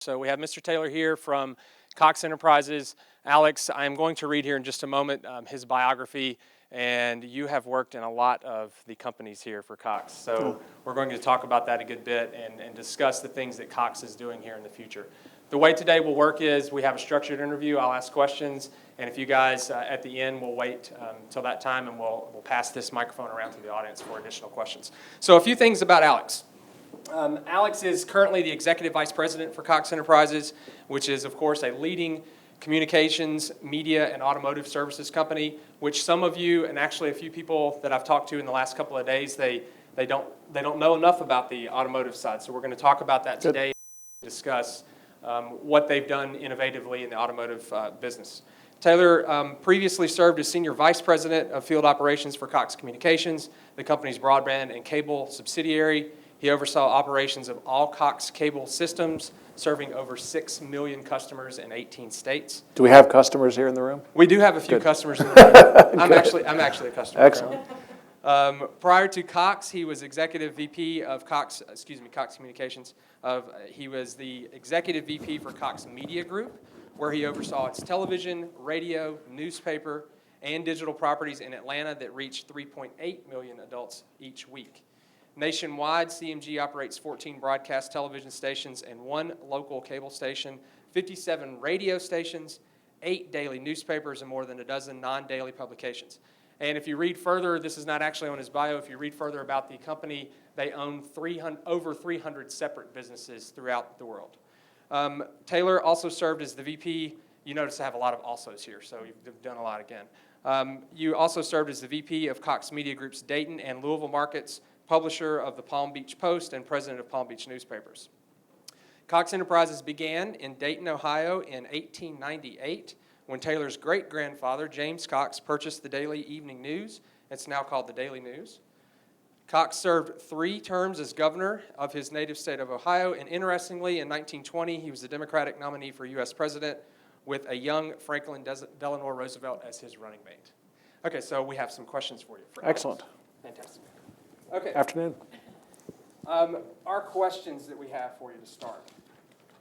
So we have Mr. Taylor here from Cox Enterprises. Alex, I'm going to read here in just a moment his biography, and you have worked in a lot of the companies here for Cox. So we're going to talk about that a good bit and discuss the things that Cox is doing here in the future. The way today will work is we have a structured interview. I'll ask questions, and if you guys at the end will wait till that time, and we'll pass this microphone around to the audience for additional questions. So a few things about Alex. Alex is currently the Executive Vice President for Cox Enterprises, which is, of course, a leading communications, media, and automotive services company, which some of you, and actually a few people that I've talked to in the last couple of days, they don't know enough about the automotive side. So we're going to talk about that today and discuss what they've done innovatively in the automotive business. Taylor previously served as Senior Vice President of Field Operations for Cox Communications, the company's broadband and cable subsidiary. He oversaw operations of all Cox cable systems, serving over 6 million customers in 18 states. Do we have customers here in the room? We do have a few customers in the room. I'm actually a customer. Excellent. Prior to Cox, he was Executive VP of Cox Communications. He was the Executive VP for Cox Media Group, where he oversaw its television, radio, newspaper, and digital properties in Atlanta that reached 3.8 million adults each week. Nationwide, CMG operates 14 broadcast television stations and 1 local cable station, 57 radio stations, 8 daily newspapers, and more than a dozen non-daily publications. And if you read further, this is not actually on his bio, if you read further about the company, they own over 300 separate businesses throughout the world. Taylor also served as the VP. You notice I have a lot of alsos here, so you've done a lot again. You also served as the VP of Cox Media Group's Dayton and Louisville markets, publisher of the Palm Beach Post, and president of Palm Beach newspapers. Cox Enterprises began in Dayton, Ohio in 1898 when Taylor's great-grandfather, James Cox, purchased the Daily Evening News. It's now called the Daily News. Cox served 3 terms as governor of his native state of Ohio, and interestingly, in 1920, he was the Democratic nominee for U.S. president with a young Franklin Delano Roosevelt as his running mate. Okay, so we have some questions for you. Excellent. Fantastic. Okay. Afternoon. Our questions that we have for you to start.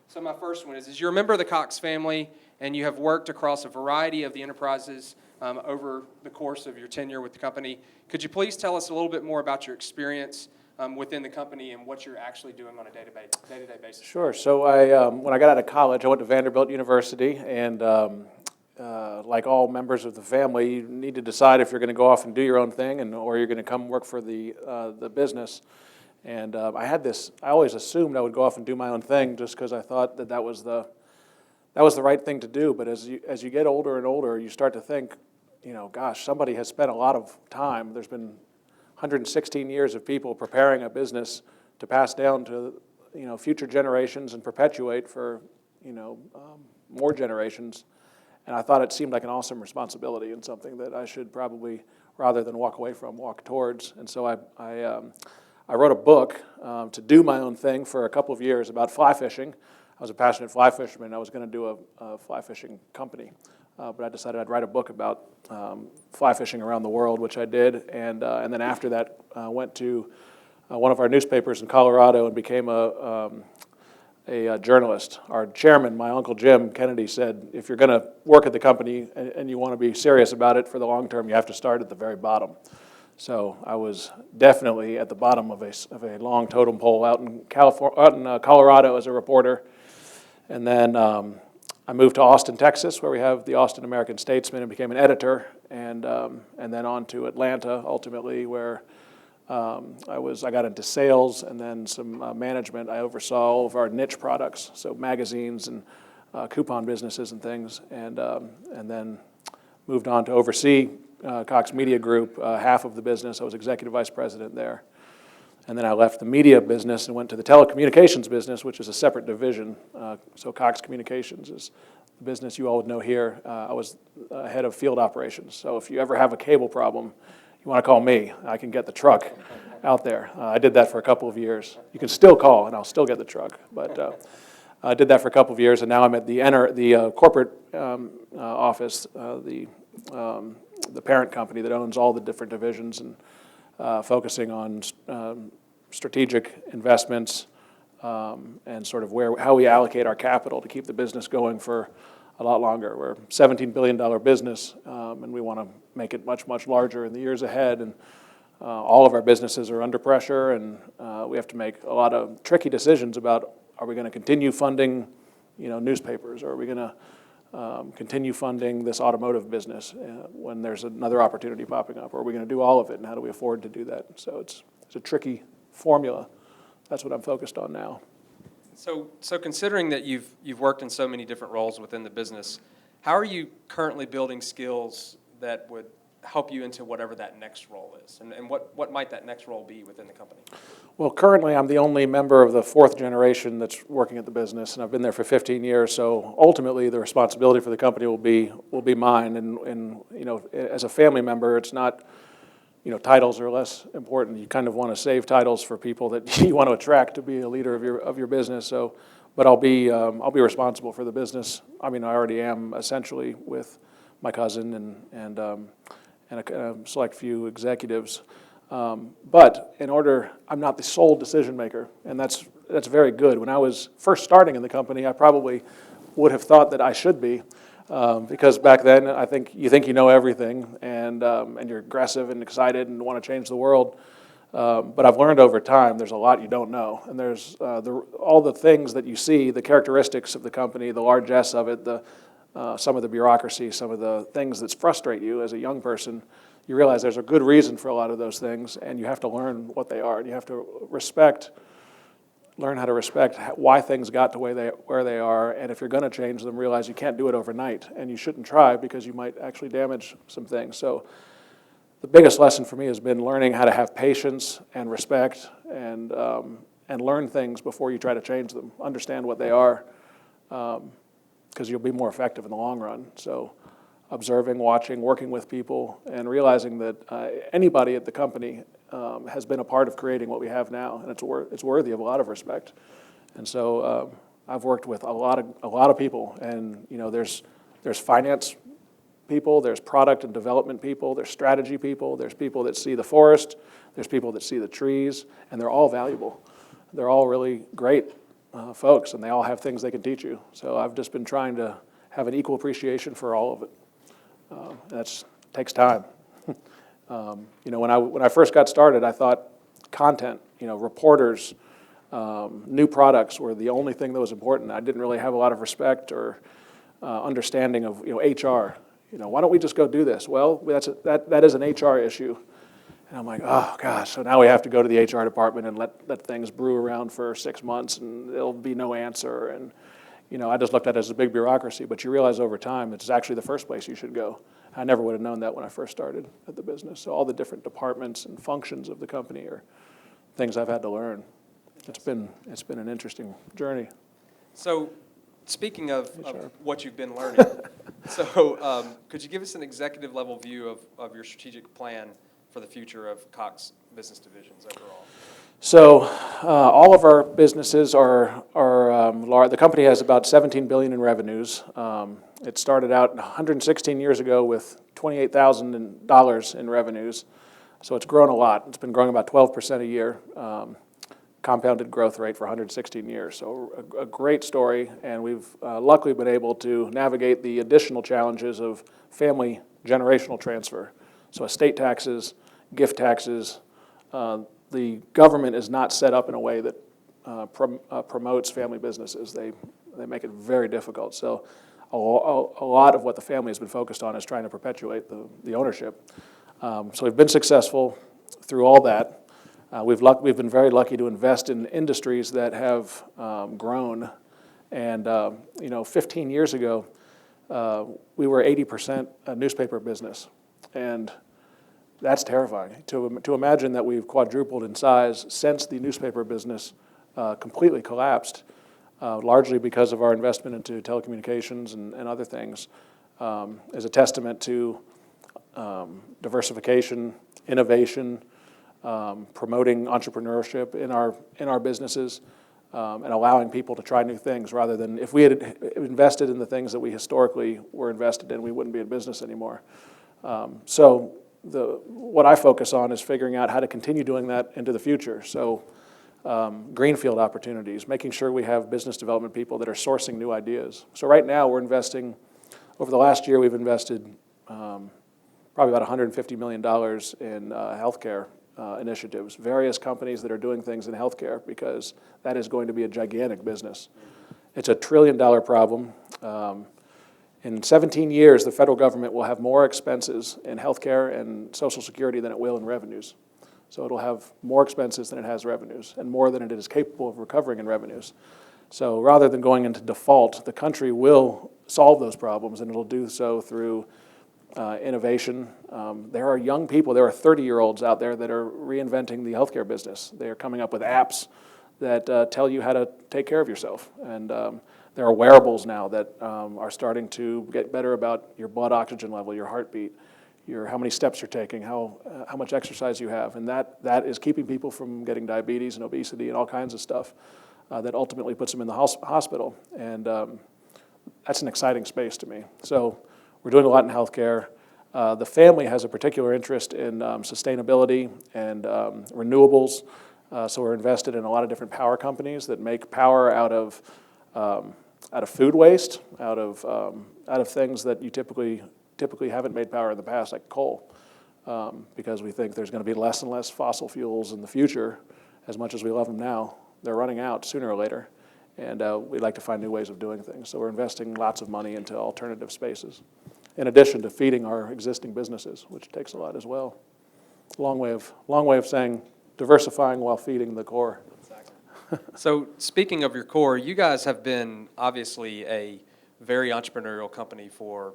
So my first one is you're a member of the Cox family, and you have worked across a variety of the enterprises over the course of your tenure with the company. Could you please tell us a little bit more about your experience within the company and what you're actually doing on a day-to-day basis? Sure. So when I got out of college, I went to Vanderbilt University, and like all members of the family, you need to decide if you're going to go off and do your own thing, or you're going to come work for the business. And I always assumed I would go off and do my own thing, just because I thought that was the right thing to do. But as you get older and older, you start to think, gosh, somebody has spent a lot of time. There's been 116 years of people preparing a business to pass down to future generations and perpetuate for more generations. And I thought it seemed like an awesome responsibility and something that I should probably, rather than walk away from, walk towards. And so I wrote a book to do my own thing for a couple of years about fly fishing. I was a passionate fly fisherman. I was going to do a fly fishing company. But I decided I'd write a book about fly fishing around the world, which I did. And then after that, went to one of our newspapers in Colorado and became a journalist. Our chairman, my Uncle Jim Kennedy, said, if you're going to work at the company and you want to be serious about it for the long term, you have to start at the very bottom. So I was definitely at the bottom of a long totem pole out in Colorado as a reporter. And then I moved to Austin, Texas, where we have the Austin American-Statesman, and became an editor, and then on to Atlanta, ultimately, where I got into sales and then some management. I oversaw all of our niche products, so magazines and coupon businesses and things, and then moved on to oversee Cox Media Group, half of the business. I was executive vice president there. And then I left the media business and went to the telecommunications business, which is a separate division. So Cox Communications is the business you all would know here. I was head of field operations. So if you ever have a cable problem, you want to call me. I can get the truck out there. I did that for a couple of years. You can still call, and I'll still get the truck. But I did that for a couple of years, and now I'm at the corporate office, the parent company that owns all the different divisions, and focusing on strategic investments, and sort of how we allocate our capital to keep the business going for a lot longer. We're a $17 billion business, and we want to make it much, much larger in the years ahead. And all of our businesses are under pressure, and we have to make a lot of tricky decisions about, are we going to continue funding, newspapers, or are we going to continue funding this automotive business when there's another opportunity popping up, or are we going to do all of it, and how do we afford to do that? So it's a tricky formula. That's what I'm focused on now. So considering that you've worked in so many different roles within the business, how are you currently building skills that would help you into whatever that next role is? And what might that next role be within the company? Well, currently I'm the only member of the fourth generation that's working at the business, and I've been there for 15 years, so ultimately the responsibility for the company will be mine. And as a family member, it's not, titles are less important. You kind of want to save titles for people that you want to attract to be a leader of your business. So, but I'll be responsible for the business. I mean, I already am essentially with my cousin and a select few executives. But I'm not the sole decision maker, and that's very good. When I was first starting in the company, I probably would have thought that I should be. Because back then, I think you know everything, and you're aggressive and excited and want to change the world. But I've learned over time there's a lot you don't know, and there's all the things that you see, the characteristics of the company, the largesse of it, some of the bureaucracy, some of the things that frustrate you as a young person. You realize there's a good reason for a lot of those things, and you have to learn what they are, and you have to learn how to respect why things got to where they are, and if you're going to change them, realize you can't do it overnight, and you shouldn't try because you might actually damage some things. So the biggest lesson for me has been learning how to have patience and respect and learn things before you try to change them. Understand what they are, because you'll be more effective in the long run. So observing, watching, working with people, and realizing that anybody at the company has been a part of creating what we have now, and it's worthy of a lot of respect. And so I've worked with a lot of people, and there's finance people, there's product and development people, there's strategy people, there's people that see the forest, there's people that see the trees, and they're all valuable. They're all really great folks, and they all have things they can teach you. So I've just been trying to have an equal appreciation for all of it. That takes time. When I first got started, I thought content, reporters, new products were the only thing that was important. I didn't really have a lot of respect or understanding of HR. Why don't we just go do this? Well, that is an HR issue. And I'm like, oh gosh, so now we have to go to the HR department and let things brew around for 6 months, and there'll be no answer. And I just looked at it as a big bureaucracy, but you realize over time it's actually the first place you should go. I never would have known that when I first started at the business. So all the different departments and functions of the company are things I've had to learn. It's been an interesting journey. So speaking of what you've been learning, could you give us an executive level view of your strategic plan for the future of Cox business divisions overall? So all of our businesses are large. The company has about $17 billion in revenues. It started out 116 years ago with $28,000 in revenues. So it's grown a lot. It's been growing about 12% a year, compounded growth rate for 116 years. So a great story, and we've luckily been able to navigate the additional challenges of family generational transfer. So estate taxes, gift taxes. The government is not set up in a way that promotes family businesses. They make it very difficult. So a lot of what the family has been focused on is trying to perpetuate the ownership. So we've been successful through all that. We've been very lucky to invest in industries that have grown. And 15 years ago, we were 80% a newspaper business, and that's terrifying. To imagine that we've quadrupled in size since the newspaper business completely collapsed, largely because of our investment into telecommunications and other things, is a testament to diversification, innovation, promoting entrepreneurship in our businesses, and allowing people to try new things rather than, if we had invested in the things that we historically were invested in, we wouldn't be in business anymore. So what I focus on is figuring out how to continue doing that into the future. So greenfield opportunities, making sure we have business development people that are sourcing new ideas. So right now we're investing, over the last year we've invested probably about $150 million in healthcare initiatives, various companies that are doing things in healthcare, because that is going to be a gigantic business. It's a $1 trillion problem. In 17 years, the federal government will have more expenses in healthcare and Social Security than it will in revenues. So it'll have more expenses than it has revenues, and more than it is capable of recovering in revenues. So rather than going into default, the country will solve those problems, and it'll do so through innovation. There are young people, there are 30-year-olds out there that are reinventing the healthcare business. They are coming up with apps that tell you how to take care of yourself. And there are wearables now that are starting to get better about your blood oxygen level, your heartbeat, how many steps you're taking, how much exercise you have. And that is keeping people from getting diabetes and obesity and all kinds of stuff that ultimately puts them in the hospital. And that's an exciting space to me. So we're doing a lot in healthcare. The family has a particular interest in sustainability and renewables. So we're invested in a lot of different power companies that make power out of food waste, out of things that you typically haven't made power in the past, like coal, because we think there's going to be less and less fossil fuels in the future. As much as we love them now, they're running out sooner or later, and we'd like to find new ways of doing things. So we're investing lots of money into alternative spaces, in addition to feeding our existing businesses, which takes a lot as well. Long way of saying diversifying while feeding the core. So speaking of your core, you guys have been obviously a very entrepreneurial company for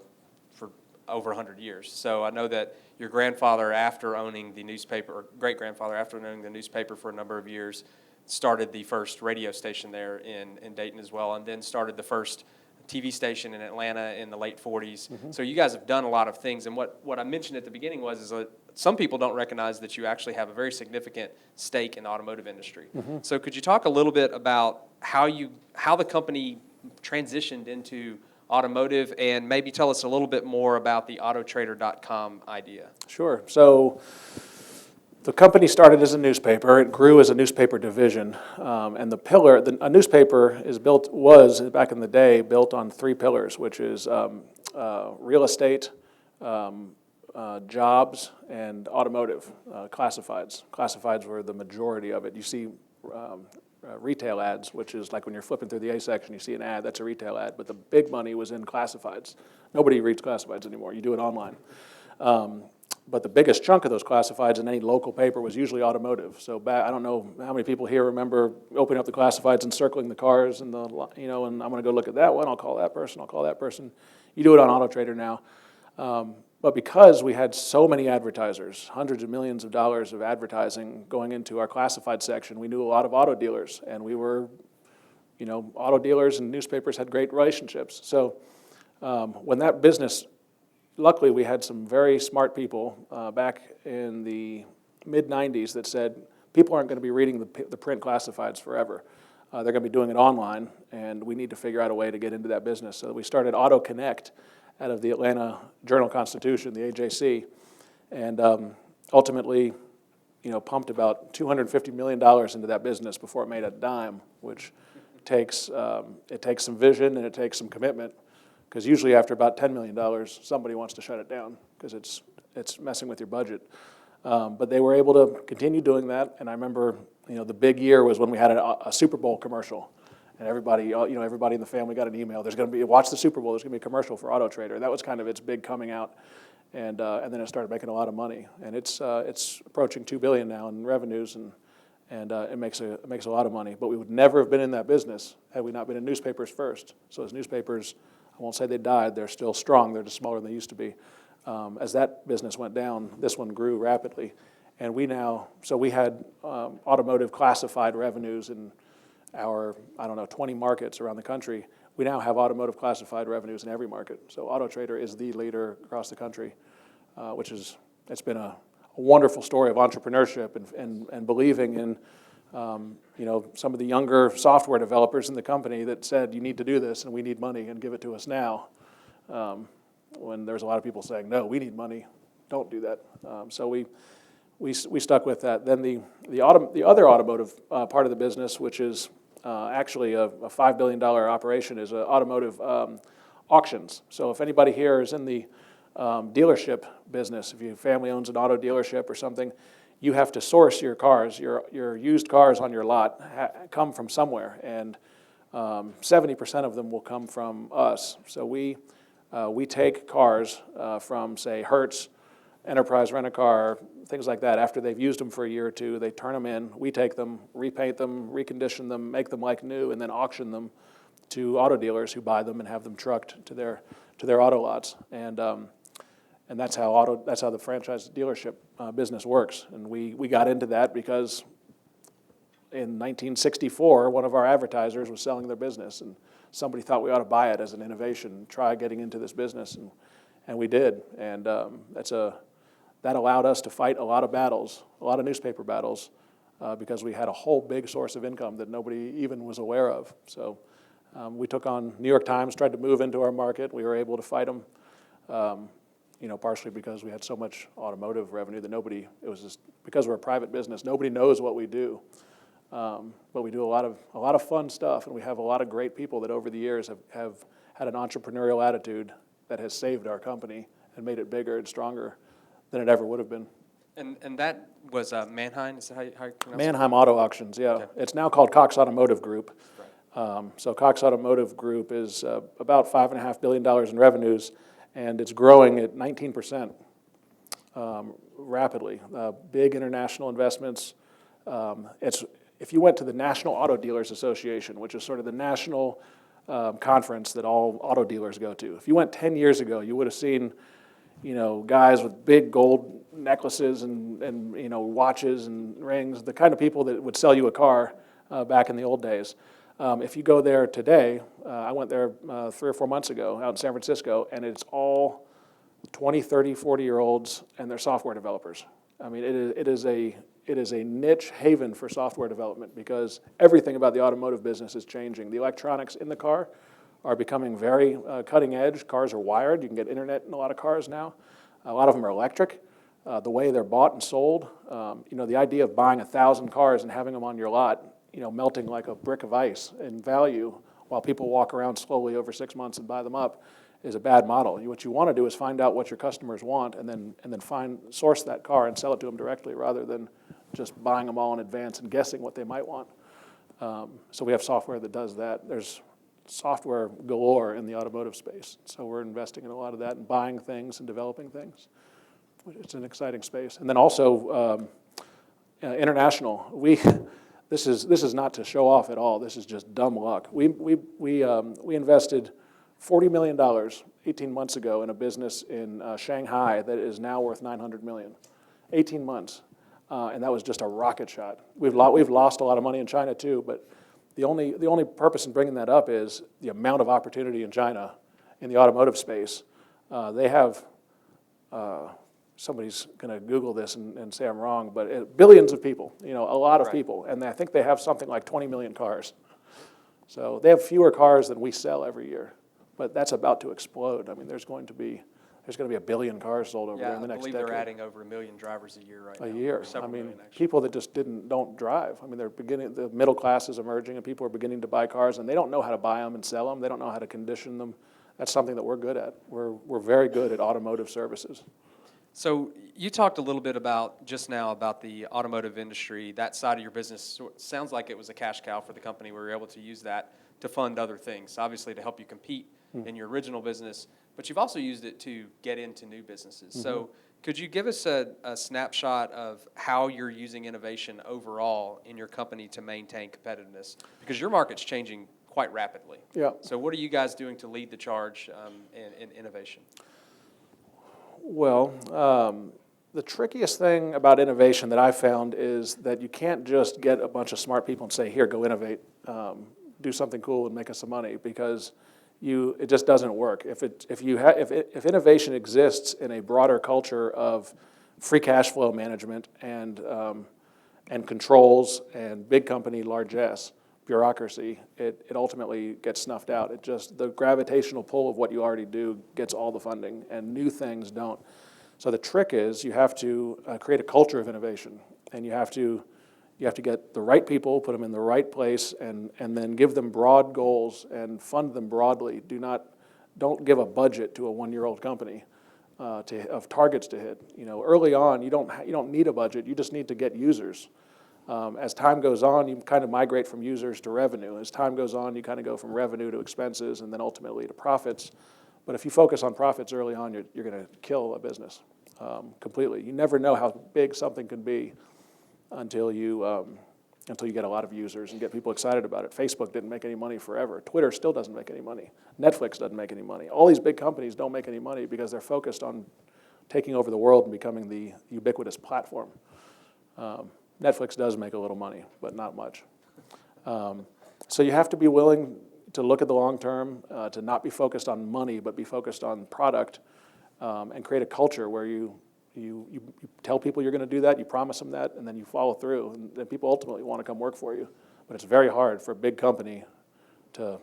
over 100 years. So I know that your grandfather, after owning the newspaper, or great-grandfather, after owning the newspaper for a number of years, started the first radio station there in Dayton as well, and then started the first TV station in Atlanta in the late 40s. Mm-hmm. So you guys have done a lot of things, and what I mentioned at the beginning is that some people don't recognize that you actually have a very significant stake in the automotive industry. Mm-hmm. So could you talk a little bit about how the company transitioned into automotive, and maybe tell us a little bit more about the autotrader.com idea? Sure. So the company started as a newspaper. It grew as a newspaper division, and a newspaper was back in the day built on 3 pillars, which is real estate, jobs, and automotive classifieds. Classifieds were the majority of it. You see retail ads, which is like when you're flipping through the A section, you see an ad, that's a retail ad, but the big money was in classifieds. Nobody reads classifieds anymore. You do it online. But the biggest chunk of those classifieds in any local paper was usually automotive. So I don't know how many people here remember opening up the classifieds and circling the cars and and I'm going to go look at that one. I'll call that person. I'll call that person. You do it on AutoTrader now. But because we had so many advertisers, hundreds of millions of dollars of advertising going into our classified section, we knew a lot of auto dealers, and we were, auto dealers and newspapers had great relationships. So when that business, luckily we had some very smart people back in the mid-90s that said, people aren't going to be reading the print classifieds forever. They're going to be doing it online, and we need to figure out a way to get into that business. So we started Auto Connect out of the Atlanta Journal-Constitution, the AJC, and ultimately, pumped about $250 million into that business before it made a dime, which takes some vision and it takes some commitment, because usually after about $10 million, somebody wants to shut it down because it's messing with your budget. But they were able to continue doing that, and I remember, the big year was when we had a Super Bowl commercial. And everybody in the family got an email. There's going to be, watch the Super Bowl. There's going to be a commercial for AutoTrader. That was kind of its big coming out, and then it started making a lot of money. And it's approaching $2 billion now in revenues, and it makes a lot of money. But we would never have been in that business had we not been in newspapers first. So as newspapers, I won't say they died. They're still strong. They're just smaller than they used to be. As that business went down, this one grew rapidly, and we had automotive classified revenues in our, 20 markets around the country. We now have automotive classified revenues in every market. So AutoTrader is the leader across the country, it's been a wonderful story of entrepreneurship and believing in, some of the younger software developers in the company that said, you need to do this and we need money and give it to us now. When there's a lot of people saying, no, we need money, don't do that. So we stuck with that. Then the other automotive part of the business, which is actually a $5 billion operation, is automotive auctions. So if anybody here is in the dealership business, if your family owns an auto dealership or something, you have to source your cars, your used cars on your lot come from somewhere, and 70% of them will come from us. So we take cars from, say, Hertz, Enterprise Rent-A-Car, things like that. After they've used them for a year or two, they turn them in, we take them, repaint them, recondition them, make them like new, and then auction them to auto dealers who buy them and have them trucked to their auto lots. And that's how the franchise dealership business works. And we got into that because in 1964, one of our advertisers was selling their business, and somebody thought we ought to buy it as an innovation, try getting into this business, and we did. And that allowed us to fight a lot of battles, a lot of newspaper battles, because we had a whole big source of income that nobody even was aware of. So we took on New York Times, tried to move into our market. We were able to fight them, partially because we had so much automotive revenue that it was just, because we're a private business, nobody knows what we do. But we do a lot of fun stuff, and we have a lot of great people that over the years have had an entrepreneurial attitude that has saved our company and made it bigger and stronger than it ever would have been. And that was Mannheim, is that how you pronounce it? Mannheim Auto Auctions, yeah. Okay. It's now called Cox Automotive Group. Right. So Cox Automotive Group is about $5.5 billion in revenues, and it's growing at 19% rapidly. Big international investments. If you went to the National Auto Dealers Association, which is sort of the national conference that all auto dealers go to, if you went 10 years ago, you would have seen guys with big gold necklaces and watches and rings, the kind of people that would sell you a car back in the old days. If you go there today, I went there 3 or 4 months ago out in San Francisco, and it's all 20, 30, 40-year-olds, and they're software developers. I mean, it is a niche haven for software development because everything about the automotive business is changing. The electronics in the car are becoming very cutting edge. Cars are wired. You can get internet in a lot of cars now. A lot of them are electric. The way they're bought and sold, the idea of buying 1,000 cars and having them on your lot, melting like a brick of ice in value while people walk around slowly over 6 months and buy them up is a bad model. What you want to do is find out what your customers want and then source that car and sell it to them directly rather than just buying them all in advance and guessing what they might want. So we have software that does that. There's software galore in the automotive space. So we're investing in a lot of that and buying things and developing things. It's an exciting space. And then also international. This is not to show off at all. This is just dumb luck. We invested $40 million 18 months ago in a business in Shanghai that is now worth $900 million. 18 months. And that was just a rocket shot. We've lost a lot of money in China too, but the only purpose in bringing that up is the amount of opportunity in China in the automotive space. They have, somebody's going to Google this and say I'm wrong, but billions of people, a lot of people, and I think they have something like 20 million cars. So they have fewer cars than we sell every year, but that's about to explode. I mean, there's going to be 1 billion cars sold over there in the next decade. I believe they're adding over 1 million drivers a year right now. A year. Several million, people that just don't drive. I mean, the middle class is emerging and people are beginning to buy cars and they don't know how to buy them and sell them. They don't know how to condition them. That's something that we're good at. We're very good at automotive services. So you talked a little bit just now about the automotive industry. That side of your business sounds like it was a cash cow for the company. We were able to use that to fund other things, obviously to help you compete in your original business, but you've also used it to get into new businesses. So could you give us a snapshot of how you're using innovation overall in your company to maintain competitiveness? Because your market's changing quite rapidly. Yeah. So what are you guys doing to lead the charge in innovation? Well, the trickiest thing about innovation that I've found is that you can't just get a bunch of smart people and say, here, go innovate, do something cool and make us some money, because it just doesn't work. If innovation exists in a broader culture of free cash flow management and controls and big company largesse, bureaucracy, it ultimately gets snuffed out. The gravitational pull of what you already do gets all the funding, and new things don't. So the trick is you have to create a culture of innovation, and you have to get the right people, put them in the right place, and then give them broad goals and fund them broadly. Don't give a budget to a one-year-old company of targets to hit. Early on, you don't need a budget. You just need to get users. As time goes on, you kind of migrate from users to revenue. As time goes on, you kind of go from revenue to expenses, and then ultimately to profits. But if you focus on profits early on, you're going to kill a business completely. You never know how big something can be until you get a lot of users and get people excited about it. Facebook didn't make any money forever. Twitter still doesn't make any money. Netflix doesn't make any money. All these big companies don't make any money because they're focused on taking over the world and becoming the ubiquitous platform. Netflix does make a little money, but not much. So you have to be willing to look at the long term, to not be focused on money, but be focused on product, and create a culture where you tell people you're going to do that, you promise them that, and then you follow through, and then people ultimately want to come work for you. But it's very hard for a big company to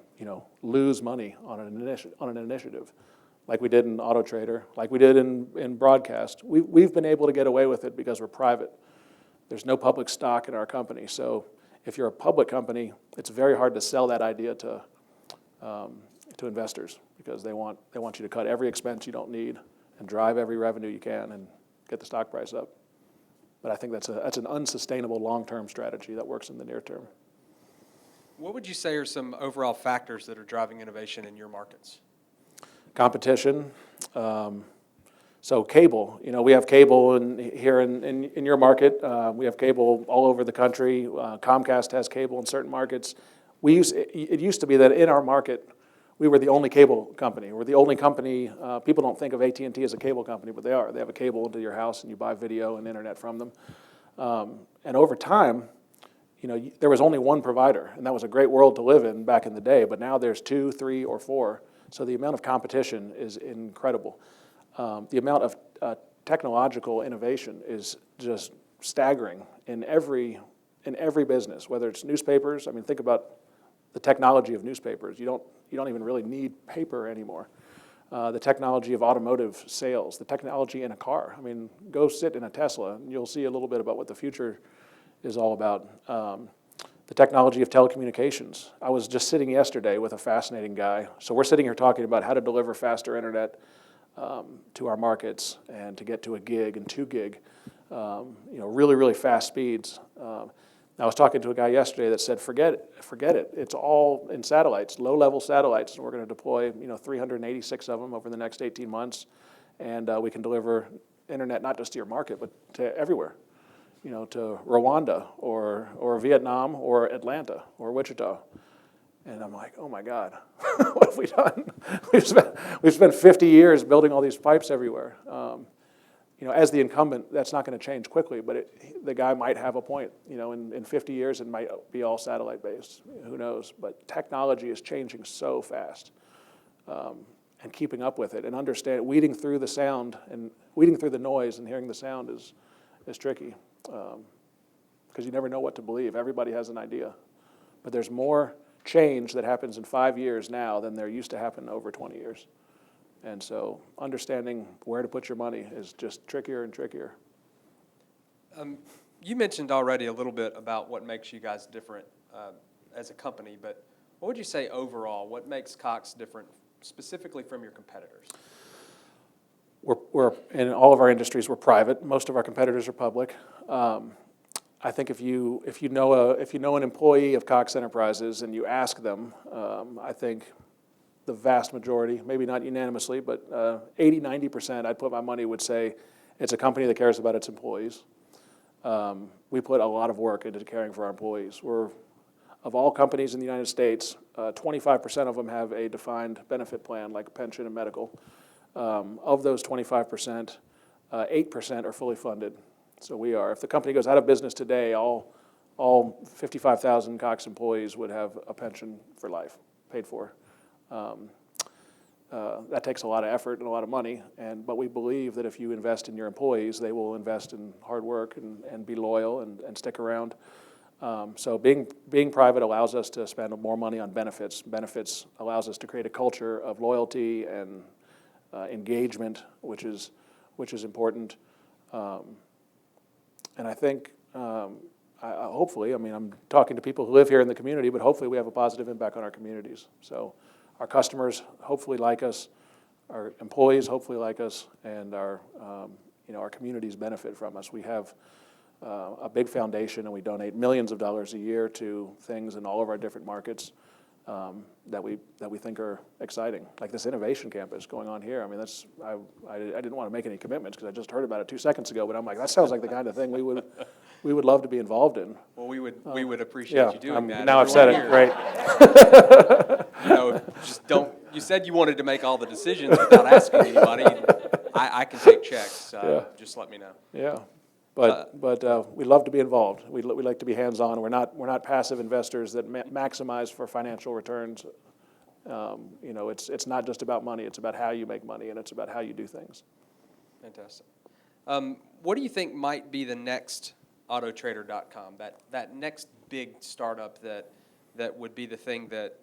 lose money on an initiative, like we did in Auto Trader, like we did in broadcast. We've been able to get away with it because we're private. There's no public stock in our company, so if you're a public company, it's very hard to sell that idea to investors because they want you to cut every expense you don't need and drive every revenue you can and get the stock price up. But I think that's an unsustainable long-term strategy that works in the near term. What would you say are some overall factors that are driving innovation in your markets? Competition. So cable, we have cable here in your market. We have cable all over the country. Comcast has cable in certain markets. It used to be that in our market, we were the only cable company. We're the only company. People don't think of AT&T as a cable company, but they are. They have a cable into your house, and you buy video and internet from them. And over time, there was only one provider, and that was a great world to live in back in the day. But now there's 2, 3, or 4. So the amount of competition is incredible. The amount of technological innovation is just staggering in every business, whether it's newspapers. I mean, think about the technology of newspapers. You don't even really need paper anymore. The technology of automotive sales, the technology in a car. I mean, go sit in a Tesla, and you'll see a little bit about what the future is all about. The technology of telecommunications. I was just sitting yesterday with a fascinating guy. So we're sitting here talking about how to deliver faster internet to our markets and to get to a gig and 2 gig, really, really fast speeds. I was talking to a guy yesterday that said, forget it. It's all in satellites, low-level satellites, and we're going to deploy 386 of them over the next 18 months, and we can deliver internet not just to your market, but to everywhere, to Rwanda or Vietnam or Atlanta or Wichita. And I'm like, oh my God, what have we done? We've spent 50 years building all these pipes everywhere. As the incumbent, that's not going to change quickly, but the guy might have a point. In 50 years, it might be all satellite-based. Who knows? But technology is changing so fast, and keeping up with it and weeding through the sound and weeding through the noise and hearing the sound is tricky because you never know what to believe. Everybody has an idea, but there's more change that happens in 5 years now than there used to happen over 20 years. And so understanding where to put your money is just trickier and trickier. You mentioned already a little bit about what makes you guys different as a company, but what would you say overall? What makes Cox different specifically from your competitors? We're in all of our industries, we're private. Most of our competitors are public. I think if you know an employee of Cox Enterprises and you ask them, I think the vast majority, maybe not unanimously, but 80, 90%, I'd put my money, would say it's a company that cares about its employees. We put a lot of work into caring for our employees. Of all companies in the United States, 25% of them have a defined benefit plan, like pension and medical. Of those 25%, 8% are fully funded. So we are. If the company goes out of business today, all 55,000 Cox employees would have a pension for life, paid for. That takes a lot of effort and a lot of money, but we believe that if you invest in your employees, they will invest in hard work and be loyal and stick around. So being private allows us to spend more money on benefits. Benefits allows us to create a culture of loyalty and engagement, which is which is important. And I think, hopefully, I mean, I'm talking to people who live here in the community, but hopefully we have a positive impact on our communities. So our customers hopefully like us, our employees hopefully like us, and our, our communities benefit from us. We have a big foundation, and we donate millions of dollars a year to things in all of our different markets that we think are exciting, like this innovation campus going on here. I mean, I didn't want to make any commitments because I just heard about it 2 secones ago, but I'm like, that sounds like the kind of thing we would love to be involved in. Well, we would appreciate you doing that. Now I've said it, great. Just don't. You said you wanted to make all the decisions without asking anybody. I can take checks. Just let me know. Yeah. But we love to be involved. We like to be hands-on. We're not passive investors that maximize for financial returns. It's not just about money. It's about how you make money, and it's about how you do things. Fantastic. What do you think might be the next Autotrader.com? That next big startup that would be the thing that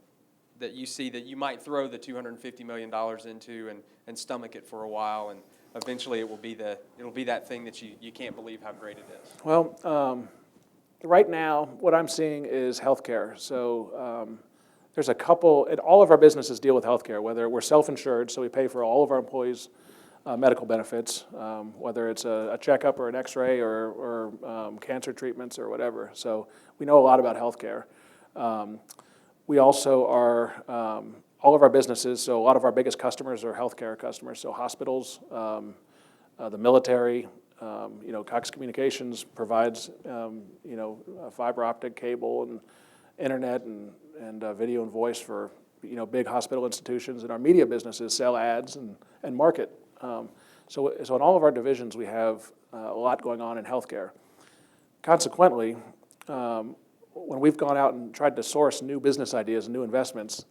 you see that you might throw the $250 million into and stomach it for a while, and eventually it'll be that thing that you can't believe how great it is. Well, right now, what I'm seeing is healthcare. So there's a couple, and all of our businesses deal with healthcare, whether we're self-insured, so we pay for all of our employees' medical benefits, whether it's a checkup or an x-ray or cancer treatments or whatever. So we know a lot about healthcare. We also are, all of our businesses, so a lot of our biggest customers are healthcare customers, so hospitals, the military, Cox Communications provides, fiber optic cable and internet and video and voice for, big hospital institutions, and our media businesses sell ads and market. So in all of our divisions, we have a lot going on in healthcare. Consequently, when we've gone out and tried to source new business ideas and new investments,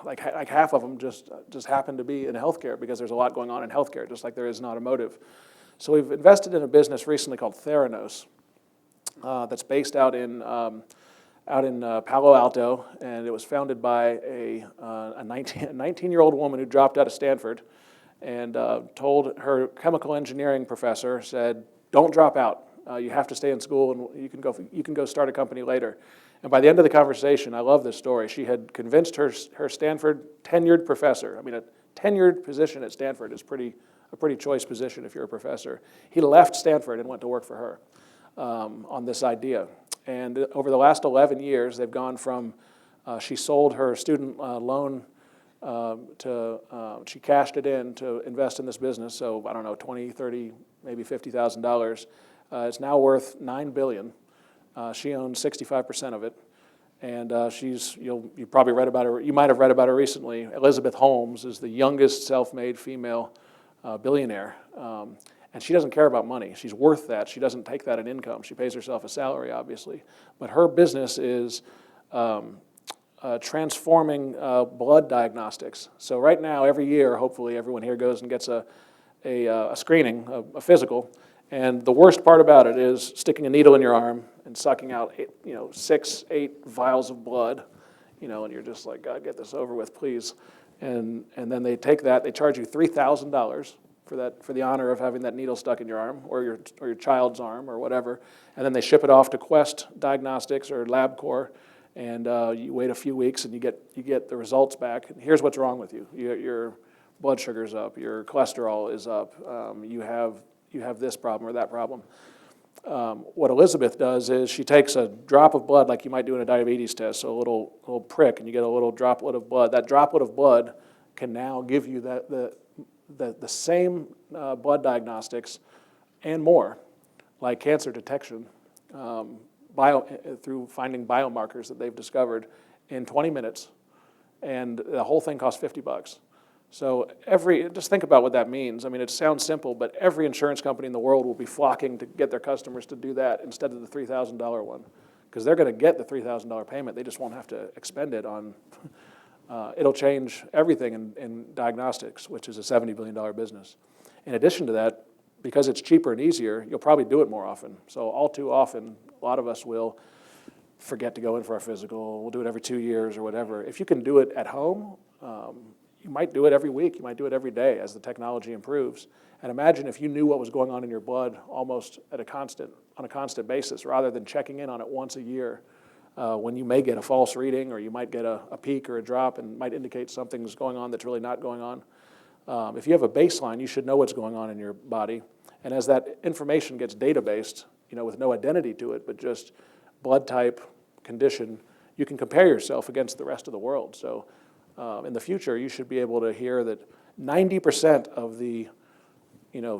like half of them just happen to be in healthcare because there's a lot going on in healthcare, just like there is in automotive. So we've invested in a business recently called Theranos that's based out in Palo Alto, and it was founded by a 19-year-old woman who dropped out of Stanford and told her chemical engineering professor, said, "Don't drop out. You have to stay in school, and you can go start a company later." And by the end of the conversation, I love this story, she had convinced her Stanford tenured professor. I mean, a tenured position at Stanford is a pretty choice position if you're a professor. He left Stanford and went to work for her on this idea. And over the last 11 years, they've gone from, she sold her student loan she cashed it in to invest in this business. So I don't know, 20, 30, maybe $50,000. It's now worth $9 billion. She owns 65% of it, and you probably read about her. You might have read about her recently. Elizabeth Holmes is the youngest self-made female billionaire, and she doesn't care about money. She's worth that. She doesn't take that in income. She pays herself a salary, obviously, but her business is transforming blood diagnostics. So right now, every year, hopefully, everyone here goes and gets a screening, a physical. And the worst part about it is sticking a needle in your arm and sucking out 6, 8 vials of blood, and you're just like, God, get this over with, please. And then they take that, they charge you $3,000 for the honor of having that needle stuck in your arm or your child's arm or whatever. And then they ship it off to Quest Diagnostics or LabCorp, and you wait a few weeks and you get the results back. And here's what's wrong with you: your blood sugar's up, your cholesterol is up, you have this problem or that problem. What Elizabeth does is she takes a drop of blood, like you might do in a diabetes test, so a little prick, and you get a little droplet of blood. That droplet of blood can now give you the same blood diagnostics and more, like cancer detection, through finding biomarkers that they've discovered in 20 minutes, and the whole thing costs $50. So just think about what that means. I mean, it sounds simple, but every insurance company in the world will be flocking to get their customers to do that instead of the $3,000 one, because they're going to get the $3,000 payment. They just won't have to expend it on. It'll change everything in diagnostics, which is a $70 billion business. In addition to that, because it's cheaper and easier, you'll probably do it more often. So all too often, a lot of us will forget to go in for our physical. We'll do it every 2 years or whatever. If you can do it at home, you might do it every week, you might do it every day as the technology improves. And imagine if you knew what was going on in your blood almost on a constant basis, rather than checking in on it once a year, when you may get a false reading, or you might get a peak or a drop and might indicate something's going on that's really not going on. If you have a baseline, you should know what's going on in your body. And as that information gets databased, with no identity to it, but just blood type, condition, you can compare yourself against the rest of the world. So in the future, you should be able to hear that 90% of the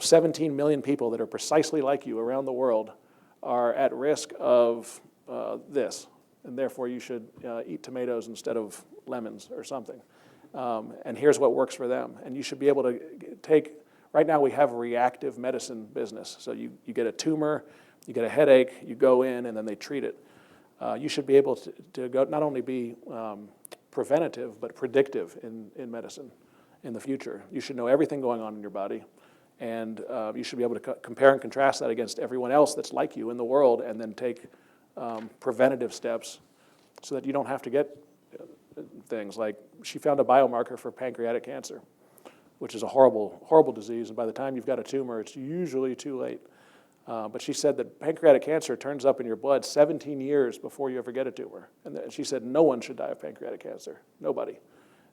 17 million people that are precisely like you around the world are at risk of this, and therefore you should eat tomatoes instead of lemons or something. And here's what works for them. And you should be able to take, right now we have a reactive medicine business. So you get a tumor, you get a headache, you go in, and then they treat it. You should be able to go, not only be preventative, but predictive in medicine in the future. You should know everything going on in your body. And you should be able to compare and contrast that against everyone else that's like you in the world, and then take preventative steps so that you don't have to get things like, she found a biomarker for pancreatic cancer, which is a horrible, horrible disease. And by the time you've got a tumor, it's usually too late. But she said that pancreatic cancer turns up in your blood 17 years before you ever get a tumor. And she said no one should die of pancreatic cancer, nobody.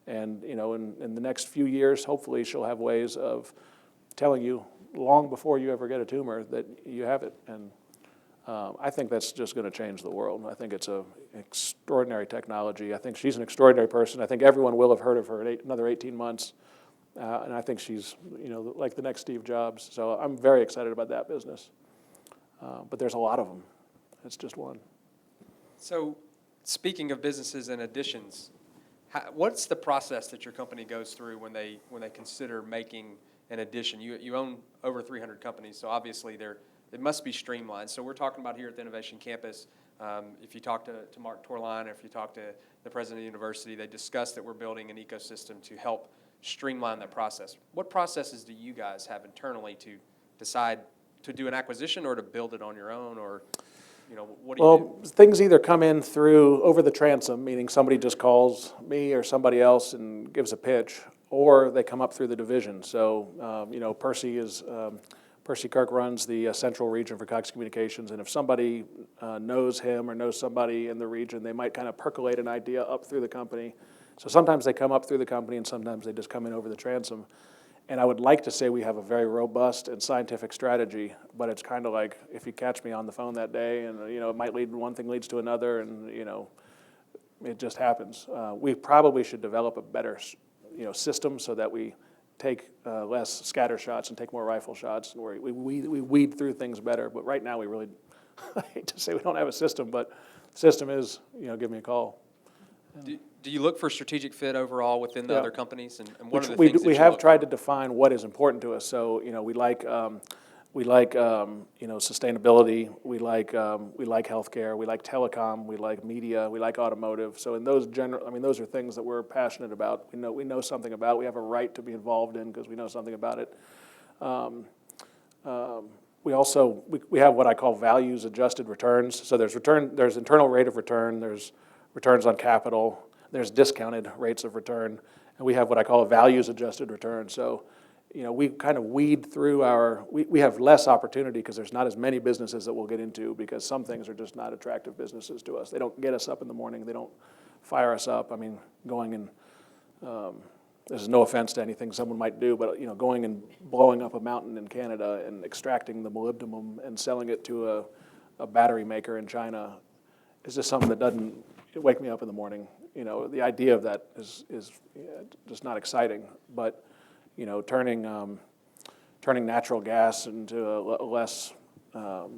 And in the next few years, hopefully she'll have ways of telling you long before you ever get a tumor that you have it. And I think that's just going to change the world. I think it's an extraordinary technology. I think she's an extraordinary person. I think everyone will have heard of her in another 18 months. And I think she's, like the next Steve Jobs. So I'm very excited about that business. But there's a lot of them. It's just one. So speaking of businesses and additions, what's the process that your company goes through when they consider making an addition? You own over 300 companies, so obviously it must be streamlined. So we're talking about here at the Innovation Campus, if you talk to Mark Torline, or if you talk to the president of the university, they discuss that we're building an ecosystem to help streamline that process. What processes do you guys have internally to decide to do an acquisition or to build it on your own, or what do you do? Well, things either come in through over the transom, meaning somebody just calls me or somebody else and gives a pitch, or they come up through the division. So, Percy Kirk runs the central region for Cox Communications, and if somebody knows him or knows somebody in the region, they might kind of percolate an idea up through the company. So sometimes they come up through the company, and sometimes they just come in over the transom. And I would like to say we have a very robust and scientific strategy, but it's kind of like if you catch me on the phone that day, and it might lead, one thing leads to another, and it just happens. We probably should develop a better system so that we take less scatter shots and take more rifle shots, and we weed through things better. But right now we really, I hate to say we don't have a system, but the system is, give me a call. Do you look for strategic fit overall within the other companies, and what are the we things that we you have look tried for? to define what is important to us. So we like sustainability. We like healthcare. We like telecom. We like media. We like automotive. So in those those are things that we're passionate about. We know something about. We have a right to be involved in because we know something about it. We also have what I call values adjusted returns. So there's internal rate of return. There's returns on capital. There's discounted rates of return, and we have what I call a values-adjusted return. So, we kind of weed through we have less opportunity because there's not as many businesses that we'll get into, because some things are just not attractive businesses to us. They don't get us up in the morning. They don't fire us up. I mean, this is no offense to anything someone might do, but going and blowing up a mountain in Canada and extracting the molybdenum and selling it to a battery maker in China is just something that doesn't wake me up in the morning. The idea of that is just not exciting. But turning natural gas into a less of a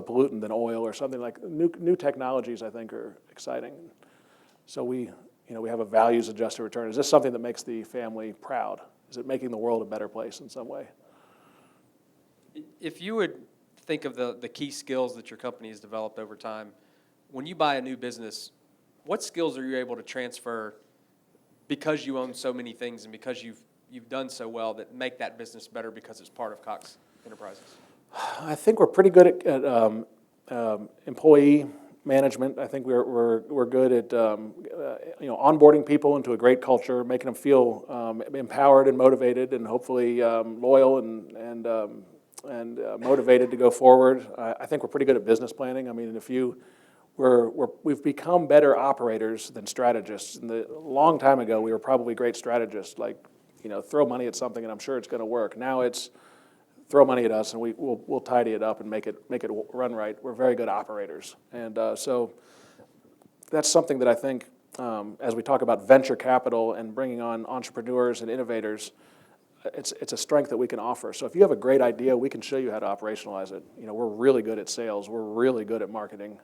pollutant than oil or something like new technologies, I think, are exciting. So we have a values adjusted return. Is this something that makes the family proud? Is it making the world a better place in some way? If you would think of the key skills that your company has developed over time, when you buy a new business, what skills are you able to transfer because you own so many things and because you've done so well that make that business better because it's part of Cox Enterprises? I think we're pretty good at employee management. I think we're good at onboarding people into a great culture, making them feel empowered and motivated, and hopefully loyal and motivated to go forward. I think we're pretty good at business planning. I mean, we've become better operators than strategists. And a long time ago, we were probably great strategists, like throw money at something and I'm sure it's going to work. Now it's throw money at us and we'll tidy it up and make it run right. We're very good operators, and so that's something that I think as we talk about venture capital and bringing on entrepreneurs and innovators, it's a strength that we can offer. So if you have a great idea, we can show you how to operationalize it. We're really good at sales. We're really good at marketing.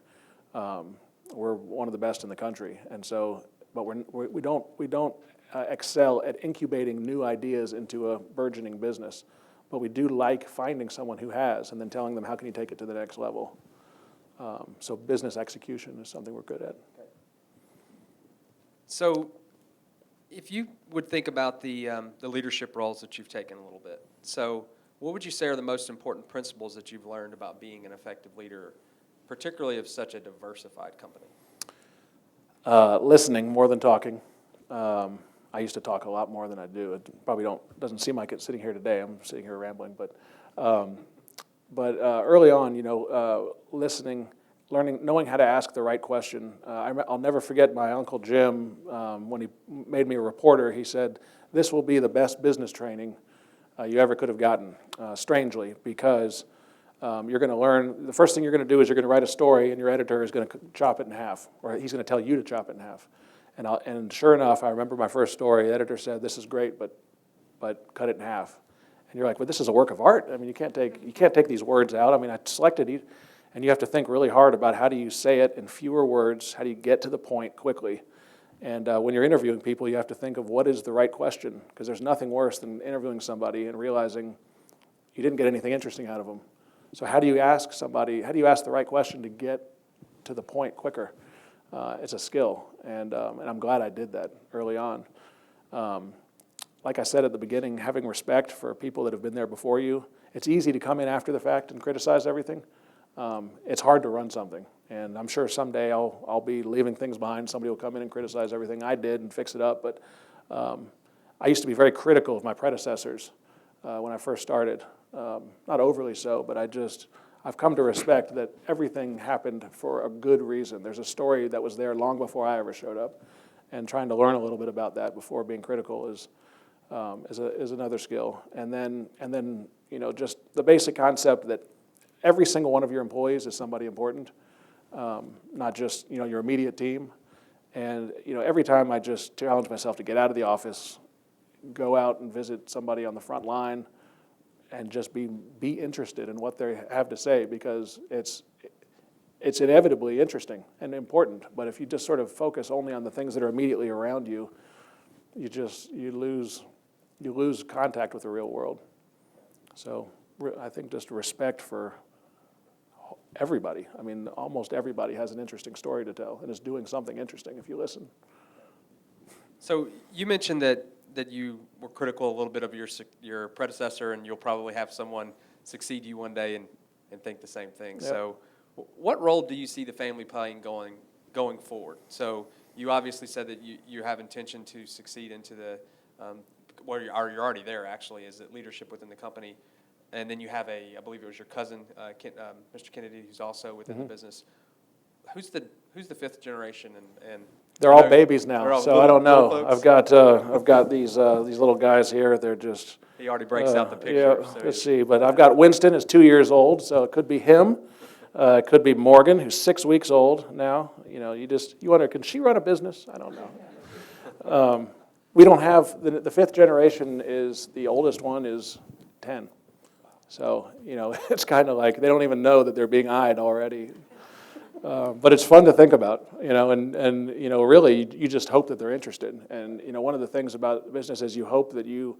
We're one of the best in the country, and so but we don't excel at incubating new ideas into a burgeoning business. But we do like finding someone who has and then telling them, how can you take it to the next level? So business execution is something we're good at. So if you would think about the leadership roles that you've taken a little bit, so what would you say are the most important principles that you've learned about being an effective leader, particularly of such a diversified company? Listening more than talking. I used to talk a lot more than I do. It probably doesn't seem like it sitting here today. I'm sitting here rambling, but early on, listening, learning, knowing how to ask the right question. I'll never forget my Uncle Jim when he made me a reporter. He said, "This will be the best business training you ever could have gotten." Strangely, because you're going to learn. The first thing you're going to do is you're going to write a story, and your editor is going to chop it in half, or he's going to tell you to chop it in half. And sure enough, I remember my first story. The editor said, "This is great, but cut it in half." And you're like, "Well, this is a work of art. I mean, you can't take these words out." I mean, I selected it, and you have to think really hard about how do you say it in fewer words. How do you get to the point quickly? And when you're interviewing people, you have to think of what is the right question, because there's nothing worse than interviewing somebody and realizing you didn't get anything interesting out of them. So how do you ask somebody? How do you ask the right question to get to the point quicker? It's a skill, and I'm glad I did that early on. Like I said at the beginning, having respect for people that have been there before you. It's easy to come in after the fact and criticize everything. It's hard to run something, and I'm sure someday I'll be leaving things behind. Somebody will come in and criticize everything I did and fix it up. But I used to be very critical of my predecessors when I first started. Not overly so, but I've come to respect that everything happened for a good reason. There's a story that was there long before I ever showed up, and trying to learn a little bit about that before being critical is another skill. And then just the basic concept that every single one of your employees is somebody important, not just your immediate team. And every time I just challenge myself to get out of the office, go out and visit somebody on the front line, and just be interested in what they have to say, because it's inevitably interesting and important. But if you just sort of focus only on the things that are immediately around you, you lose contact with the real world. So I think just respect for everybody. I mean, almost everybody has an interesting story to tell and is doing something interesting if you listen. So you mentioned that you were critical a little bit of your predecessor, and you'll probably have someone succeed you one day and think the same thing. Yep. So what role do you see the family playing going forward? So you obviously said that you have intention to succeed into the, well, you're already there actually, is it leadership within the company. And then you have I believe it was your cousin, Mr. Kennedy, who's also within the business. Who's the fifth generation and they're all babies now, so I don't know. I've got these little guys here. They're just. He already breaks out the picture. Yeah, so let's see. But I've got Winston, who's 2 years old, so it could be him. It could be Morgan, who's 6 weeks old now. You wonder, can she run a business? I don't know. We don't have the fifth generation. Is the oldest one is 10. So it's kind of like they don't even know that they're being eyed already. But it's fun to think about, and really you just hope that they're interested. And one of the things about business is you hope that you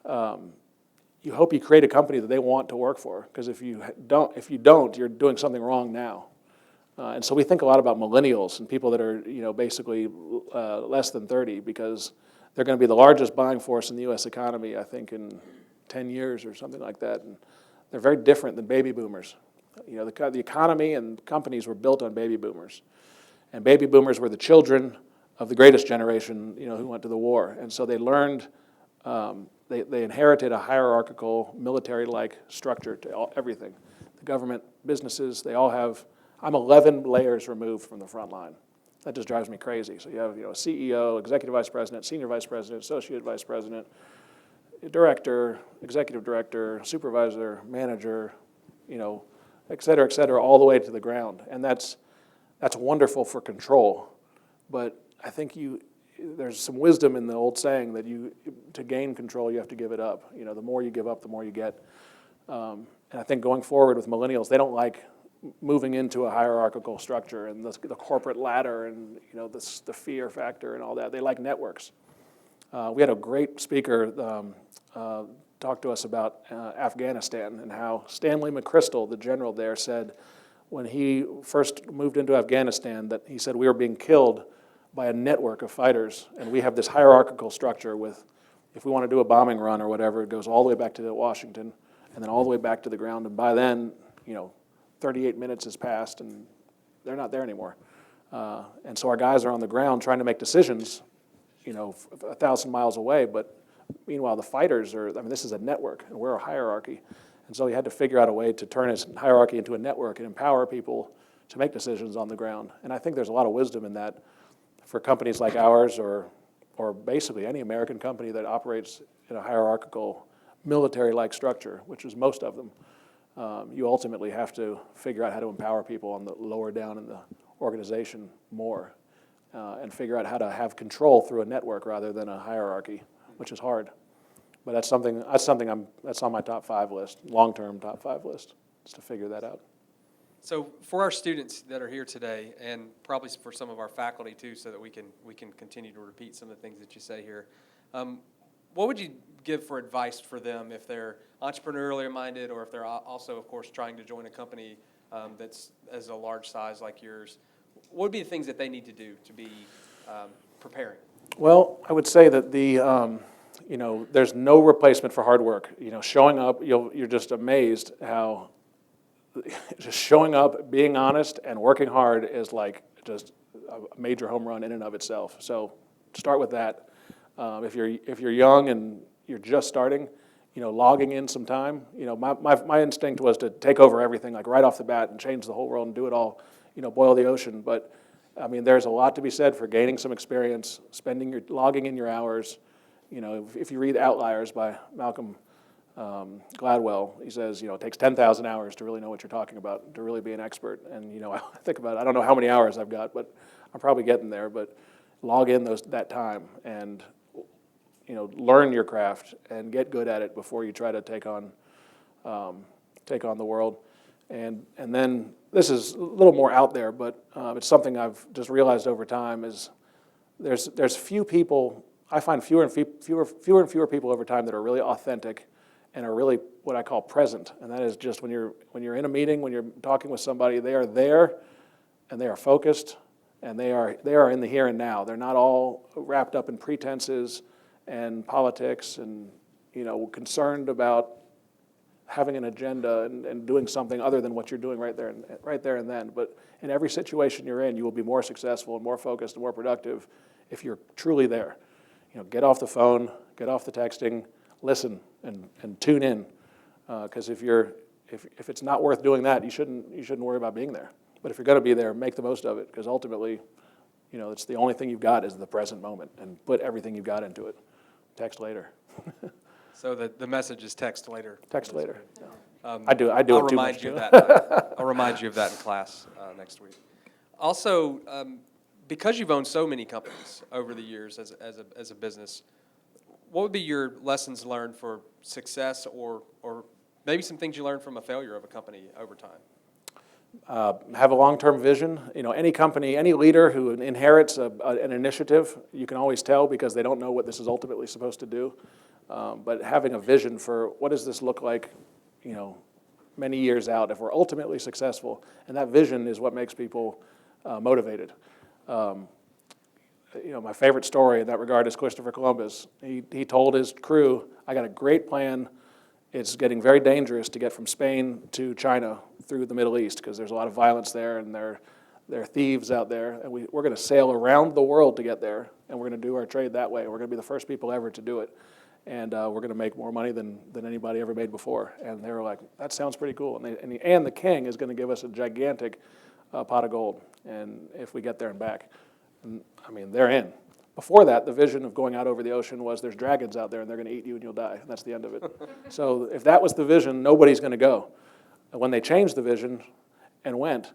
create a company that they want to work for. Because if you don't, you're doing something wrong now. And so we think a lot about millennials and people that are basically less than 30, because they're going to be the largest buying force in the U.S. economy, I think, in 10 years or something like that. And they're very different than baby boomers. The economy and companies were built on baby boomers. And baby boomers were the children of the greatest generation, who went to the war. And so they learned, they inherited a hierarchical, military-like structure to everything. The government, businesses, they all have, I'm 11 layers removed from the front line. That just drives me crazy. So you have, a CEO, executive vice president, senior vice president, associate vice president, director, executive director, supervisor, manager, et cetera, all the way to the ground. And that's wonderful for control. But I think there's some wisdom in the old saying that to gain control, you have to give it up. The more you give up, the more you get. And I think going forward with millennials, they don't like moving into a hierarchical structure and the corporate ladder and the fear factor and all that. They like networks. We had a great speaker talk to us about Afghanistan and how Stanley McChrystal, the general there, said when he first moved into Afghanistan that he said we were being killed by a network of fighters, and we have this hierarchical structure with, if we want to do a bombing run or whatever, it goes all the way back to Washington and then all the way back to the ground, and by then, 38 minutes has passed and they're not there anymore. And so our guys are on the ground trying to make decisions, 1,000 miles away, but meanwhile the fighters this is a network and we're a hierarchy. And so he had to figure out a way to turn his hierarchy into a network and empower people to make decisions on the ground. And I think there's a lot of wisdom in that for companies like ours or basically any American company that operates in a hierarchical military-like structure, which is most of them. You ultimately have to figure out how to empower people on the lower down in the organization more and figure out how to have control through a network rather than a hierarchy, which is hard. But that's on my top 5 list, long-term top 5 list, is to figure that out. So for our students that are here today, and probably for some of our faculty too, so that we can continue to repeat some of the things that you say here, what would you give for advice for them if they're entrepreneurially minded, or if they're also, of course, trying to join a company that's as a large size like yours? What would be the things that they need to do to be preparing? Well, I would say that there's no replacement for hard work. Showing up, you're just amazed how just showing up, being honest, and working hard is like just a major home run in and of itself. So start with that. If you're young and you're just starting, logging in some time. My instinct was to take over everything like right off the bat and change the whole world and do it all, boil the ocean. But there's a lot to be said for gaining some experience, logging in your hours. If you read Outliers by Malcolm Gladwell, he says, it takes 10,000 hours to really know what you're talking about, to really be an expert. And, I think about it, I don't know how many hours I've got, but I'm probably getting there. But log in that time and, learn your craft and get good at it before you try to take on the world. And then this is a little more out there, but it's something I've just realized over time is there's few people. I find fewer and fewer people over time that are really authentic and are really what I call present. And that is just when you're in a meeting, when you're talking with somebody, they are there and they are focused and they are in the here and now. They're not all wrapped up in pretenses and politics and concerned about having an agenda and doing something other than what you're doing right there and then. But in every situation you're in, you will be more successful and more focused and more productive if you're truly there. Get off the phone, get off the texting, listen and tune in. Because if it's not worth doing that, you shouldn't worry about being there. But if you're going to be there, make the most of it. Because ultimately, it's the only thing you've got is the present moment, and put everything you've got into it. Text later. So the message is text later. Text later. I do it too much. You of that. I'll remind you of that in class next week. Also, because you've owned so many companies over the years as a business, what would be your lessons learned for success, or maybe some things you learned from a failure of a company over time? Have a long-term vision. Any company, any leader who inherits an initiative, you can always tell because they don't know what this is ultimately supposed to do. But having a vision for what does this look like, many years out if we're ultimately successful, and that vision is what makes people motivated. My favorite story in that regard is Christopher Columbus. He told his crew, "I got a great plan, it's getting very dangerous to get from Spain to China through the Middle East because there's a lot of violence there and there are thieves out there. And we're going to sail around the world to get there, and we're going to do our trade that way. We're going to be the first people ever to do it. And we're going to make more money than anybody ever made before. And they were like, that sounds pretty cool. And the king is going to give us a gigantic pot of gold, and if we get there and back. And, I mean, they're in. Before that, the vision of going out over the ocean was there's dragons out there, and they're going to eat you, and you'll die. And that's the end of it. So if that was the vision, nobody's going to go. And when they changed the vision and went,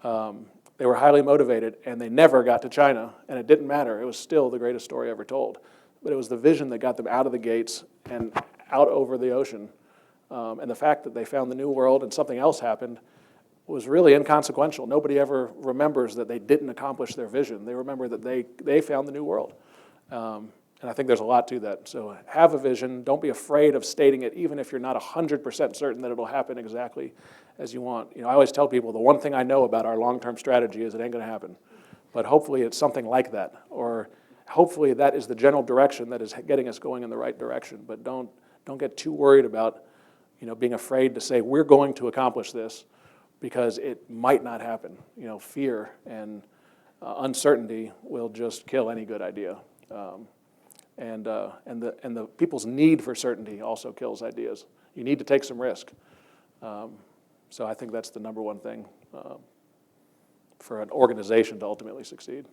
they were highly motivated, and they never got to China, and it didn't matter. It was still the greatest story ever told. But it was the vision that got them out of the gates and out over the ocean. And the fact that they found the New World and something else happened was really inconsequential. Nobody ever remembers that they didn't accomplish their vision. They remember that they found the New World. And I think there's a lot to that. So have a vision. Don't be afraid of stating it, even if you're not 100% certain that it'll happen exactly as you want. You know, I always tell people the one thing I know about our long-term strategy is it ain't going to happen. But hopefully it's something like that, or hopefully that is the general direction that is getting us going in the right direction. But don't get too worried about, you know, being afraid to say we're going to accomplish this because it might not happen. You know, fear and uncertainty will just kill any good idea. And the people's need for certainty also kills ideas. You need to take some risk. So I think that's the number one thing for an organization to ultimately succeed.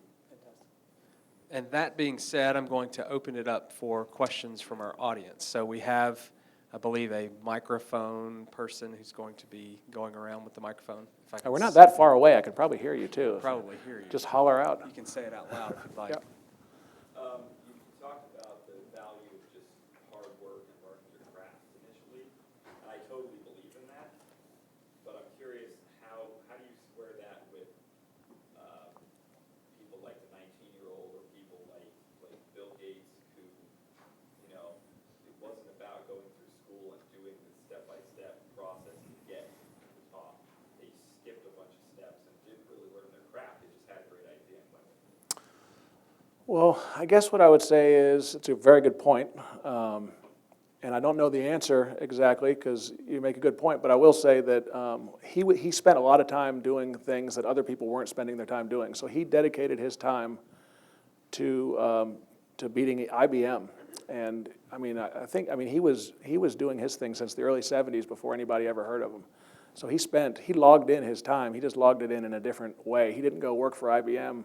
And that being said, I'm going to open it up for questions from our audience. So we have, I believe, a microphone person who's going to be going around with the microphone. If I can We're not that far away. I can probably hear you, too. Probably hear you. Just holler out. You can say it out loud if you'd like. Yep. You talked about the value of just hard work and learning your craft initially, and I totally believe in that. But I'm curious, how do you square that with people like the 19-year-old or people like Bill Gates, who, you know, it wasn't about going through school and doing the step-by-step process to get to the top. They skipped a bunch of steps and didn't really learn their craft. They just had a great idea and went with it. Well, I guess what I would say is it's a very good point. And I don't know the answer exactly because you make a good point, but I will say that he spent a lot of time doing things that other people weren't spending their time doing. So he dedicated his time to beating IBM. And I mean, he was doing his thing since the early 70s before anybody ever heard of him. So he logged in his time. He just logged it in a different way. He didn't go work for IBM.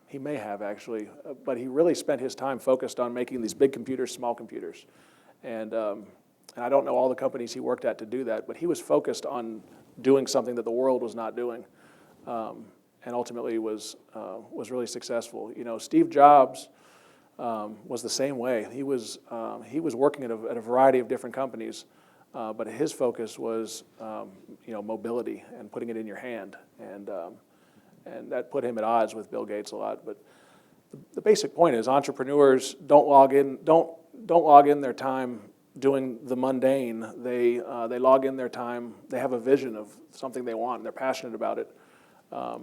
He may have actually, but he really spent his time focused on making these big computers, small computers. And I don't know all the companies he worked at to do that, but he was focused on doing something that the world was not doing, and ultimately was really successful. You know, Steve Jobs was the same way. He was working at a variety of different companies, but his focus was mobility and putting it in your hand, and that put him at odds with Bill Gates a lot. But the basic point is entrepreneurs don't log in their time doing the mundane. They log in their time. They have a vision of something they want, and they're passionate about it. I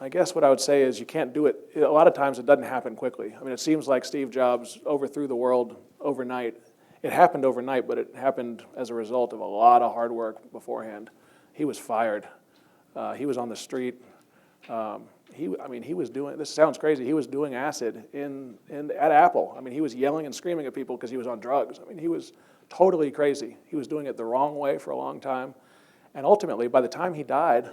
guess what I would say is you can't do it. A lot of times it doesn't happen quickly. I mean, it seems like Steve Jobs overthrew the world overnight. It happened overnight, but it happened as a result of a lot of hard work beforehand. He was fired. He was on the street. He was doing, this sounds crazy, he was doing acid at Apple. I mean, he was yelling and screaming at people because he was on drugs. I mean, he was totally crazy. He was doing it the wrong way for a long time. And ultimately, by the time he died,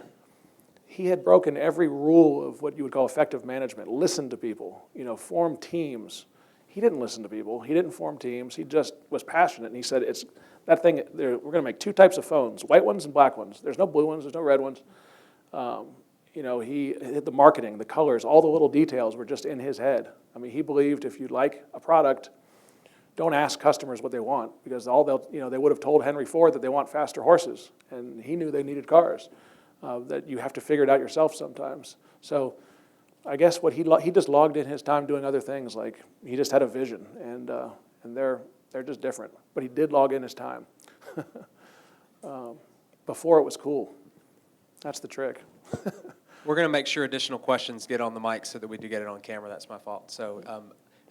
he had broken every rule of what you would call effective management. Listen to people, form teams. He didn't listen to people. He didn't form teams. He just was passionate. And he said, we're going to make two types of phones, white ones and black ones. There's no blue ones. There's no red ones. He hit the marketing, the colors, all the little details were just in his head. I mean, he believed if you like a product, don't ask customers what they want, because they would have told Henry Ford that they want faster horses, and he knew they needed cars. That you have to figure it out yourself sometimes. So I guess he just logged in his time doing other things, like he just had a vision, and they're just different. But he did log in his time. Before it was cool. That's the trick. We're going to make sure additional questions get on the mic so that we do get it on camera. That's my fault. So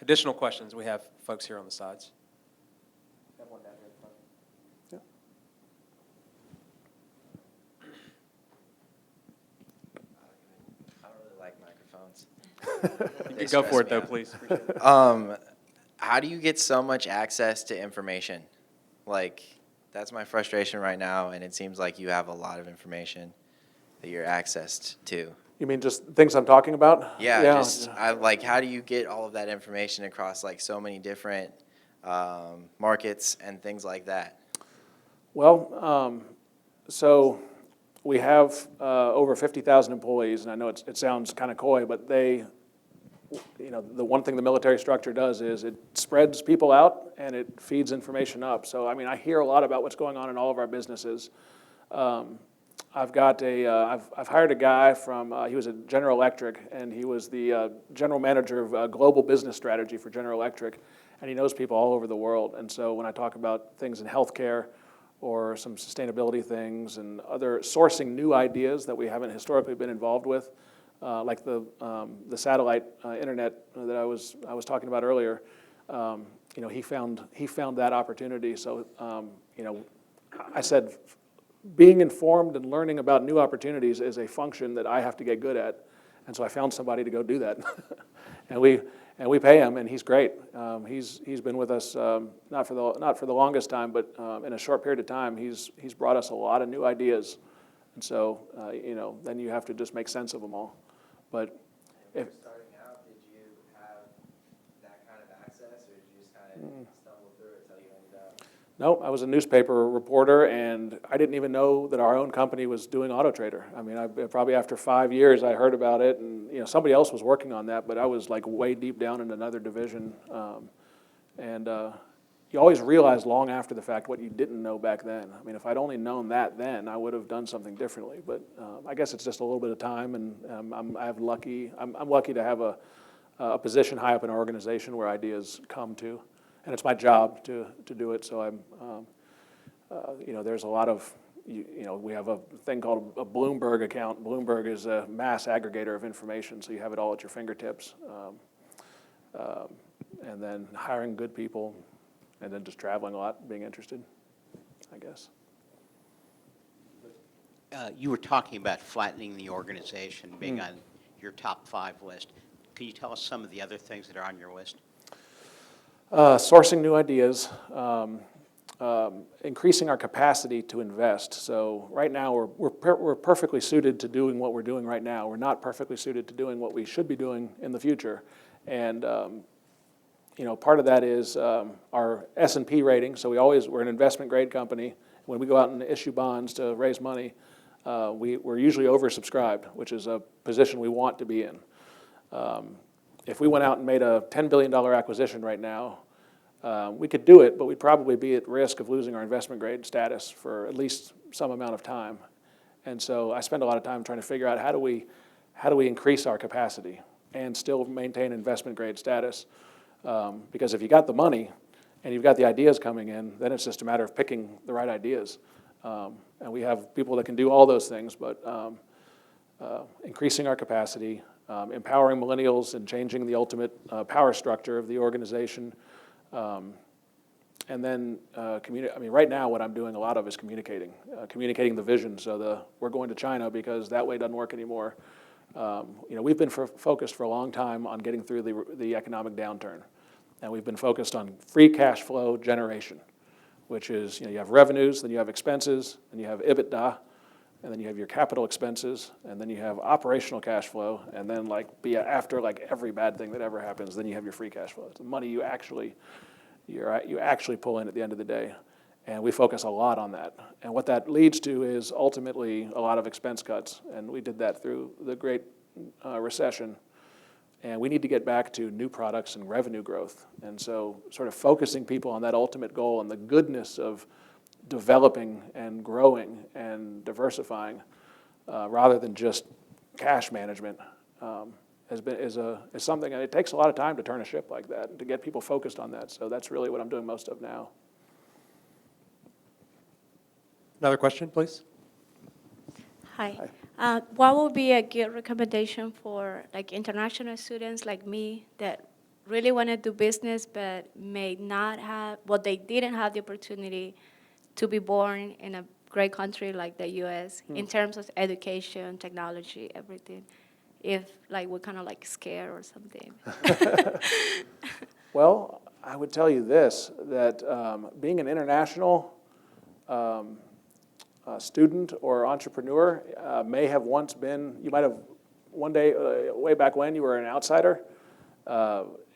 additional questions. We have folks here on the sides. Yep. one down here in front. I don't really like microphones. You can go for it though, please. How do you get so much access to information? Like, that's my frustration right now, and it seems like you have a lot of information that you're accessed to. You mean just things I'm talking about? Yeah, like, how do you get all of that information across like so many different markets and things like that? Well, so we have over 50,000 employees, and I know it sounds kind of coy, but they, the one thing the military structure does is it spreads people out and it feeds information up. So, I mean, I hear a lot about what's going on in all of our businesses. I've hired a guy from, he was at General Electric, and he was the general manager of global business strategy for General Electric, and he knows people all over the world. And so when I talk about things in healthcare or some sustainability things and other sourcing new ideas that we haven't historically been involved with, like the satellite internet that I was talking about earlier, he found that opportunity. So, I said, being informed and learning about new opportunities is a function that I have to get good at, and so I found somebody to go do that, and we pay him, and he's great. He's been with us not for the longest time, but in a short period of time, he's brought us a lot of new ideas, and so then you have to just make sense of them all. But When you were starting out, did you have that kind of access, or did you just kind of stumble through it until you ended up? no, I was a newspaper reporter, and I didn't even know that our own company was doing Auto Trader. I mean, probably after 5 years, I heard about it, and somebody else was working on that, but I was like way deep down in another division. You always realize long after the fact what you didn't know back then. I mean, if I'd only known that then, I would have done something differently. But I guess it's just a little bit of time, and I'm lucky to have a position high up in our organization where ideas come to. And it's my job to do it, so there's a lot of, we have a thing called a Bloomberg account. Bloomberg is a mass aggregator of information, so you have it all at your fingertips. And then hiring good people, and then just traveling a lot, being interested, I guess. You were talking about flattening the organization, being on your top 5 list. Can you tell us some of the other things that are on your list? Sourcing new ideas, increasing our capacity to invest. So right now we're perfectly suited to doing what we're doing right now. We're not perfectly suited to doing what we should be doing in the future. And part of that is our S&P rating. So we're an investment grade company. When we go out and issue bonds to raise money, we're usually oversubscribed, which is a position we want to be in. If we went out and made a $10 billion acquisition right now, we could do it, but we'd probably be at risk of losing our investment grade status for at least some amount of time. And so I spend a lot of time trying to figure out how do we increase our capacity and still maintain investment grade status. Because if you got the money and you've got the ideas coming in, then it's just a matter of picking the right ideas. And we have people that can do all those things, but increasing our capacity, empowering millennials and changing the ultimate power structure of the organization. And then right now what I'm doing a lot of is communicating the vision. So we're going to China because that way doesn't work anymore. We've been focused for a long time on getting through the economic downturn. And we've been focused on free cash flow generation, which is, you have revenues, then you have expenses, then you have EBITDA, and then you have your capital expenses, and then you have operational cash flow, and then after every bad thing that ever happens, then you have your free cash flow. It's the money you actually pull in at the end of the day. And we focus a lot on that. And what that leads to is ultimately a lot of expense cuts. And we did that through the Great Recession. And we need to get back to new products and revenue growth. And so sort of focusing people on that ultimate goal and the goodness of developing and growing and diversifying rather than just cash management is something, and it takes a lot of time to turn a ship like that and to get people focused on that. So that's really what I'm doing most of now. Another question, please? Hi. What would be a good recommendation for international students like me that really want to do business, but may not have, well, they didn't have the opportunity to be born in a great country like the U.S. in terms of education, technology, everything. If like we're kind of like scared or something. Well, I would tell you this, that being an international student or entrepreneur may have once been, you might have one day, way back when, you were an outsider.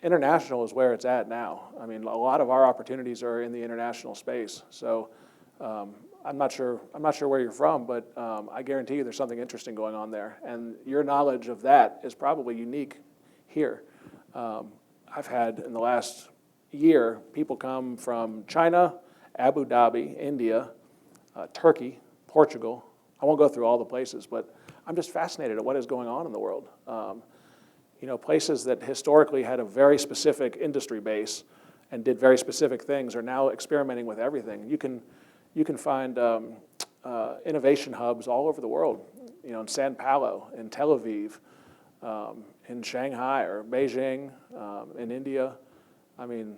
International is where it's at now. I mean, a lot of our opportunities are in the international space. So I'm not sure where you're from, but I guarantee you there's something interesting going on there. And your knowledge of that is probably unique here. I've had, in the last year, people come from China, Abu Dhabi, India, Turkey, Portugal. I won't go through all the places, but I'm just fascinated at what is going on in the world. You know, places that historically had a very specific industry base and did very specific things are now experimenting with everything. You can find innovation hubs all over the world. You know, in Sao Paulo, in Tel Aviv, in Shanghai or Beijing, in India. I mean,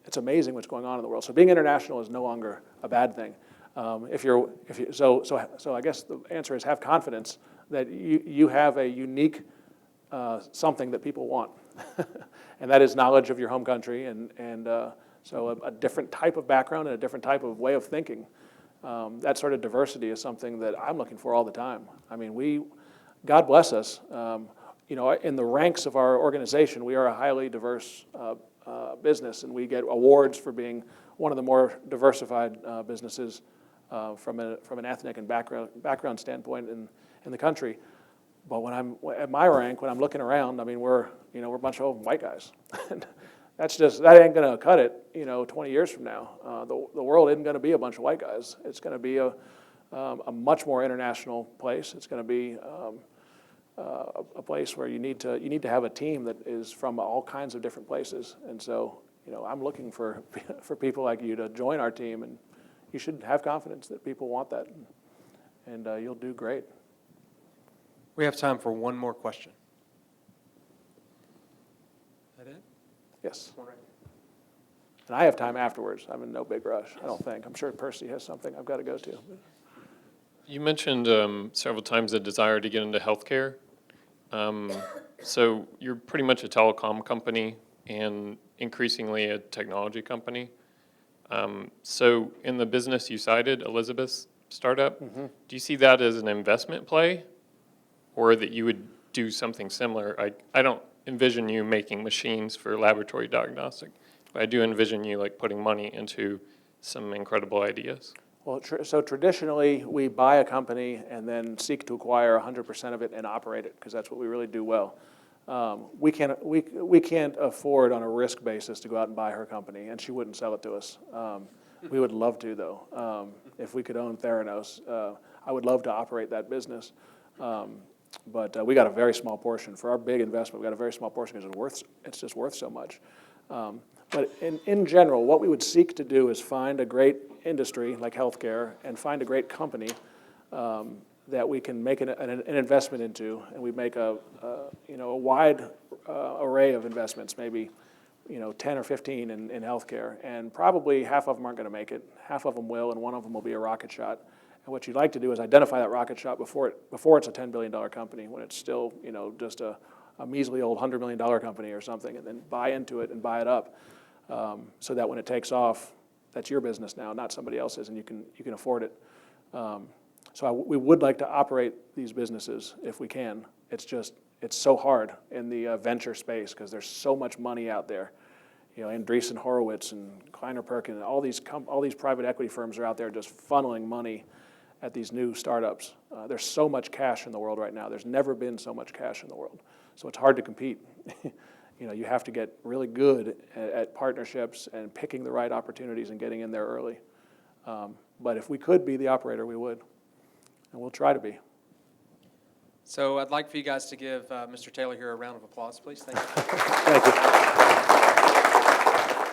it's amazing what's going on in the world. So being international is no longer a bad thing. So I guess the answer is have confidence that you have a unique something that people want, and that is knowledge of your home country, and so a different type of background and a different type of way of thinking. That sort of diversity is something that I'm looking for all the time. I mean, God bless us. You know, in the ranks of our organization, we are a highly diverse business, and we get awards for being one of the more diversified businesses from an ethnic and background standpoint in the country. But when I'm at my rank, when I'm looking around, I mean, we're a bunch of white guys. That ain't gonna cut it, 20 years from now. The world isn't gonna be a bunch of white guys. It's gonna be a much more international place. It's gonna be a place where you need to have a team that is from all kinds of different places. And so, I'm looking for people like you to join our team, and you should have confidence that people want that, and you'll do great. We have time for one more question. Is that it? Yes. One right here. And I have time afterwards. I'm in no big rush, I don't think. I'm sure Percy has something I've got to go to. You mentioned several times the desire to get into healthcare. So you're pretty much a telecom company and increasingly a technology company. So in the business you cited, Elizabeth's startup, do you see that as an investment play, or that you would do something similar? I don't envision you making machines for laboratory diagnostic, but I do envision you like putting money into some incredible ideas. Well, so traditionally, we buy a company and then seek to acquire 100% of it and operate it, because that's what we really do well. We can't afford on a risk basis to go out and buy her company, and she wouldn't sell it to us. We would love to, though. If we could own Theranos, I would love to operate that business. But we got a very small portion. For our big investment, we got a very small portion because it's just worth so much. But in general, what we would seek to do is find a great industry like healthcare and find a great company that we can make an investment into, and we make a wide array of investments, maybe 10 or 15 in healthcare, and probably half of them aren't going to make it, half of them will, and one of them will be a rocket shot. And what you'd like to do is identify that rocket shot before it's a $10 billion company, when it's still just a measly old $100 million company or something, and then buy into it and buy it up, so that when it takes off, that's your business now, not somebody else's, and you can afford it. So we would like to operate these businesses if we can. It's so hard in the venture space because there's so much money out there. Andreessen Horowitz and Kleiner Perkin, and all these private equity firms are out there just funneling money at these new startups. There's so much cash in the world right now. There's never been so much cash in the world. So it's hard to compete. You have to get really good at partnerships and picking the right opportunities and getting in there early. But if we could be the operator, we would. And we'll try to be. So I'd like for you guys to give Mr. Taylor here a round of applause, please. Thank you. Thank you.